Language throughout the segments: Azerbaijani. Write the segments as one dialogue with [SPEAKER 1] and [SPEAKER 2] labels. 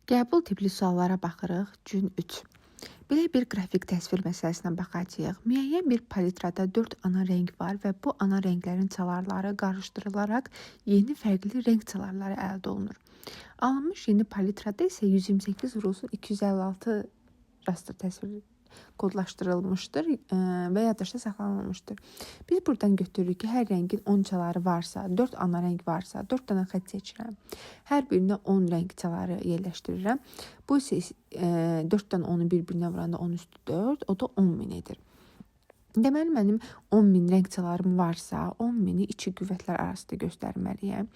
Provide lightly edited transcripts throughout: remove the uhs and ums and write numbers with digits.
[SPEAKER 1] Qəbul tipli suallara baxırıq. Gün 3. Belə bir qrafik təsvir məsələsinə baxacağıq. Müəyyən bir palitrada 4 ana rəng var və bu ana rənglərin çalarları qarışdırılaraq yeni fərqli rəng çalarları əldə olunur. Alınmış yeni palitrada isə 128 vurulsun 256 rastır təsvir kodlaşdırılmışdır və yaddaşda saxlanılmışdır. Biz buradan götürürük ki, hər rəngin 10 çaları varsa, 4 ana rəng varsa, 4 dənə xətt seçirəm. Hər birinə 10 rəng çaları yerləşdirirəm. Bu isə 4-dən 10-u bir-birinə vuranda 10 üstü 4, o da 10.000 edir. Deməli, mənim 10.000 rəng çalarım varsa, 10.000-i 2 qüvvətlər arasında göstərməliyəm.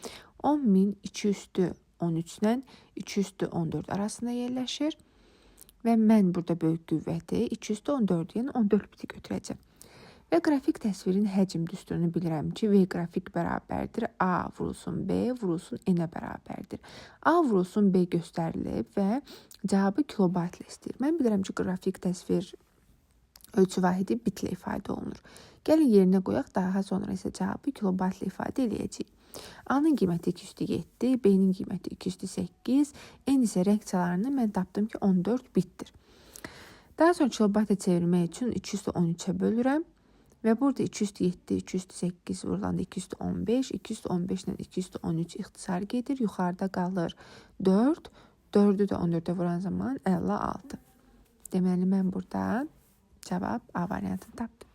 [SPEAKER 1] 10.000 2 üstü 13-lə 2 üstü 14 arasında yerləşir. Və mən burada böyük qüvvəti 2 üstü 14, yəni 14 biti götürəcəm. Və qrafik təsvirin həcm düsturunu bilirəm ki, V qrafik bərabərdir A vurulsun B vurulsun N-ə bərabərdir. A vurulsun B göstərilib və cavabı kilobaytla istəyir. Mən bilirəm ki, qrafik təsvir ölçü vahidi bitlə ifadə olunur. Gəlin yerinə qoyaq, daha sonra isə cavabı kilobaytla ifadə edəcəyik. A-nın qiyməti 2 üstü 7, B-nin qiyməti 2 üstü 8, N isə rəng çalarını mən tapdım ki, 14 bittir. Daha sonra kilobayta çevirmək üçün 2 üstü 13-ə bölürəm və burada 2 üstü 7, 2 üstü 8 vurulanda 2 üstü 15, 2 üstü 15 ilə 2 üstü 13 ixtisar gedir. Yuxarıda qalır 4, 4-ü də 14-ə vuran zaman 56. Deməli, mən burada cavab A variantını tapdım.